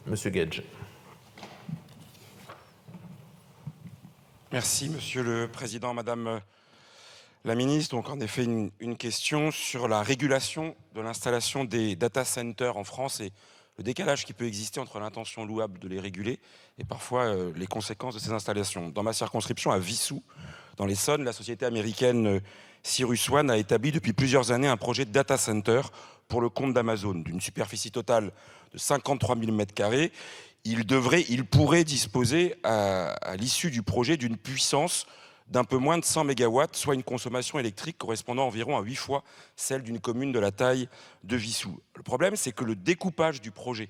Monsieur Guedj. Merci, Monsieur le Président, Madame la Ministre. Donc, en effet, une question sur la régulation de l'installation des data centers en France et le décalage qui peut exister entre l'intention louable de les réguler et parfois les conséquences de ces installations. Dans ma circonscription, à Vissou, dans l'Essonne, la société américaine CyrusOne a établi depuis plusieurs années un projet de data center pour le compte d'Amazon, d'une superficie totale de 53 000 m². Il pourrait disposer à l'issue du projet d'une puissance d'un peu moins de 100 MW, soit une consommation électrique correspondant environ à 8 fois celle d'une commune de la taille de Vissou. Le problème, c'est que le découpage du projet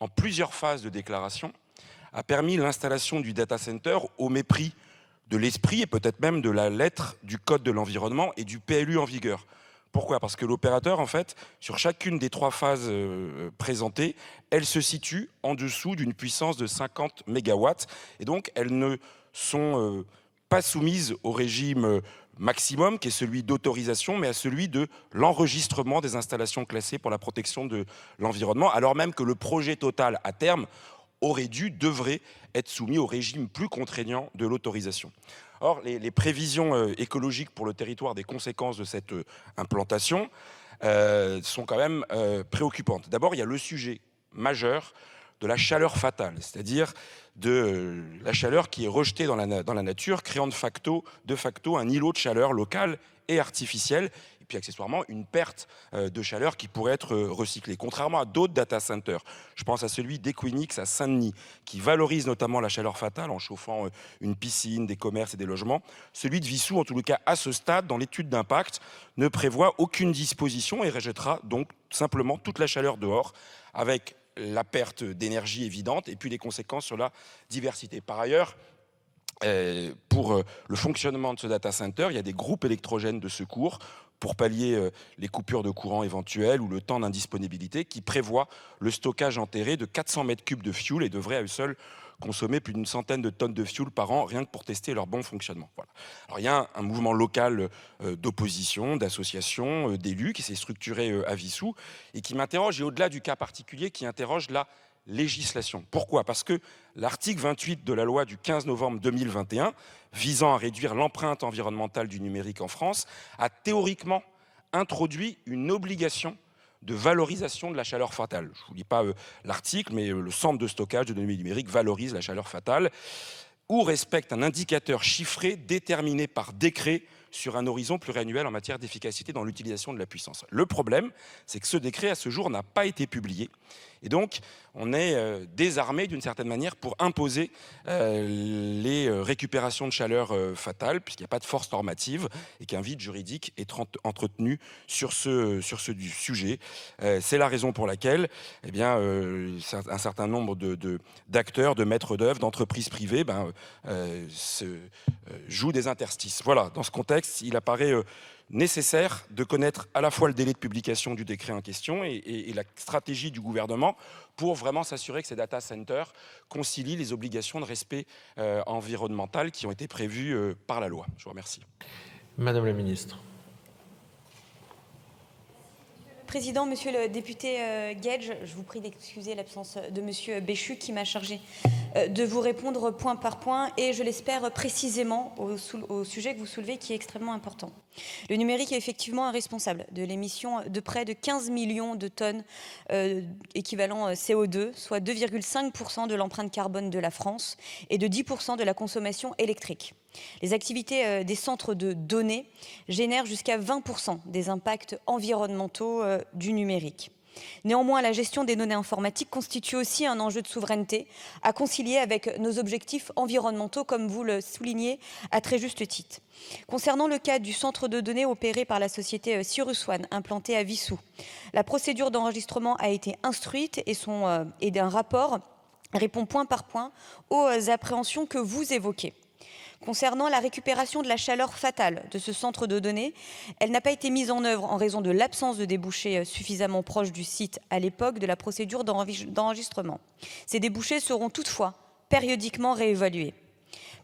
en plusieurs phases de déclaration a permis l'installation du data center au mépris de l'esprit et peut-être même de la lettre du Code de l'environnement et du PLU en vigueur. Pourquoi ? Parce que l'opérateur, en fait, sur chacune des 3 phases présentées, elle se situe en dessous d'une puissance de 50 MW. Et donc, elles ne sont pas soumises au régime maximum, qui est celui d'autorisation, mais à celui de l'enregistrement des installations classées pour la protection de l'environnement, alors même que le projet total, à terme, devrait être soumis au régime plus contraignant de l'autorisation. Or, les prévisions écologiques pour le territoire des conséquences de cette implantation sont quand même préoccupantes. D'abord, il y a le sujet majeur de la chaleur fatale, c'est-à-dire de la chaleur qui est rejetée dans la nature, créant de facto un îlot de chaleur local et artificiel, et puis accessoirement une perte de chaleur qui pourrait être recyclée. Contrairement à d'autres data centers, je pense à celui d'Equinix à Saint-Denis, qui valorise notamment la chaleur fatale en chauffant une piscine, des commerces et des logements, celui de Vissou, en tout cas à ce stade, dans l'étude d'impact, ne prévoit aucune disposition et rejettera donc simplement toute la chaleur dehors, avec la perte d'énergie évidente et puis les conséquences sur la diversité. Par ailleurs, pour le fonctionnement de ce data center, il y a des groupes électrogènes de secours pour pallier les coupures de courant éventuelles ou le temps d'indisponibilité qui prévoient le stockage enterré de 400 m³ de fuel et devraient à eux seuls consommer plus d'une centaine de tonnes de fuel par an, rien que pour tester leur bon fonctionnement. Voilà. Alors, il y a un mouvement local d'opposition, d'associations, d'élus qui s'est structuré à Vissou et qui m'interroge, et au-delà du cas particulier, qui interroge la législation. Pourquoi ? Parce que l'article 28 de la loi du 15 novembre 2021, visant à réduire l'empreinte environnementale du numérique en France, a théoriquement introduit une obligation de valorisation de la chaleur fatale. Je ne vous lis pas l'article, mais le centre de stockage de données numériques valorise la chaleur fatale ou respecte un indicateur chiffré déterminé par décret sur un horizon pluriannuel en matière d'efficacité dans l'utilisation de la puissance. Le problème, c'est que ce décret, à ce jour, n'a pas été publié. Et donc, on est désarmé d'une certaine manière pour imposer les récupérations de chaleur fatales, puisqu'il n'y a pas de force normative et qu'un vide juridique est entretenu sur ce sujet. C'est la raison pour laquelle un certain nombre d'acteurs, de maîtres d'œuvre, d'entreprises privées jouent des interstices. Voilà, dans ce contexte, il apparaît nécessaire de connaître à la fois le délai de publication du décret en question et la stratégie du gouvernement pour vraiment s'assurer que ces data centers concilient les obligations de respect environnemental qui ont été prévues par la loi. Je vous remercie. Madame la Ministre. Président, Monsieur le député Guedj, je vous prie d'excuser l'absence de Monsieur Béchu qui m'a chargé de vous répondre point par point et je l'espère précisément au sujet que vous soulevez qui est extrêmement important. Le numérique est effectivement un responsable de l'émission de près de 15 millions de tonnes équivalent CO2, soit 2,5% de l'empreinte carbone de la France et de 10% de la consommation électrique. Les activités des centres de données génèrent jusqu'à 20% des impacts environnementaux du numérique. Néanmoins, la gestion des données informatiques constitue aussi un enjeu de souveraineté à concilier avec nos objectifs environnementaux, comme vous le soulignez à très juste titre. Concernant le cas du centre de données opéré par la société CyrusOne, implanté à Vissou, la procédure d'enregistrement a été instruite et d'un rapport répond point par point aux appréhensions que vous évoquez. Concernant la récupération de la chaleur fatale de ce centre de données, elle n'a pas été mise en œuvre en raison de l'absence de débouchés suffisamment proches du site à l'époque de la procédure d'enregistrement. Ces débouchés seront toutefois périodiquement réévalués.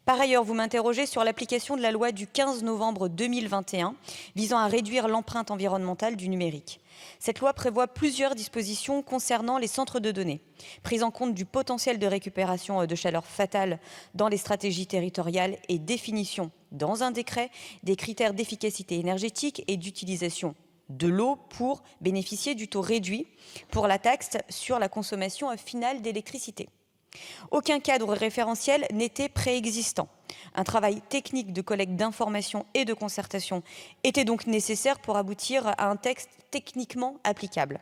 Par ailleurs, vous m'interrogez sur l'application de la loi du 15 novembre 2021 visant à réduire l'empreinte environnementale du numérique. Cette loi prévoit plusieurs dispositions concernant les centres de données. Prise en compte du potentiel de récupération de chaleur fatale dans les stratégies territoriales et définition dans un décret des critères d'efficacité énergétique et d'utilisation de l'eau pour bénéficier du taux réduit pour la taxe sur la consommation finale d'électricité. Aucun cadre référentiel n'était préexistant. Un travail technique de collecte d'informations et de concertation était donc nécessaire pour aboutir à un texte techniquement applicable.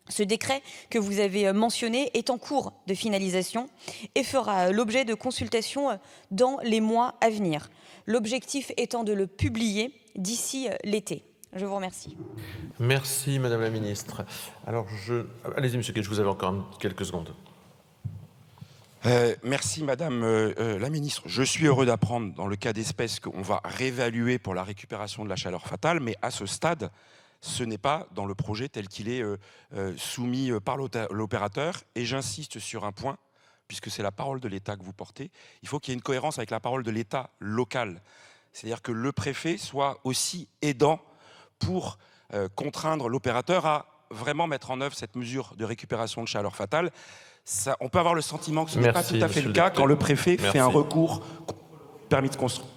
Ce décret que vous avez mentionné est en cours de finalisation et fera l'objet de consultations dans les mois à venir. L'objectif étant de le publier d'ici l'été. Je vous remercie. Merci, Madame la Ministre. Alors, allez-y, Monsieur Gage, vous avez encore quelques secondes. Merci Madame la Ministre. Je suis heureux d'apprendre dans le cas d'espèce qu'on va réévaluer pour la récupération de la chaleur fatale, mais à ce stade, ce n'est pas dans le projet tel qu'il est soumis par l'opérateur. Et j'insiste sur un point, puisque c'est la parole de l'État que vous portez, il faut qu'il y ait une cohérence avec la parole de l'État local. C'est-à-dire que le préfet soit aussi aidant pour contraindre l'opérateur à vraiment mettre en œuvre cette mesure de récupération de chaleur fatale. Ça, on peut avoir le sentiment que ce n'est pas tout à fait le cas quand le préfet fait un recours permis de construire.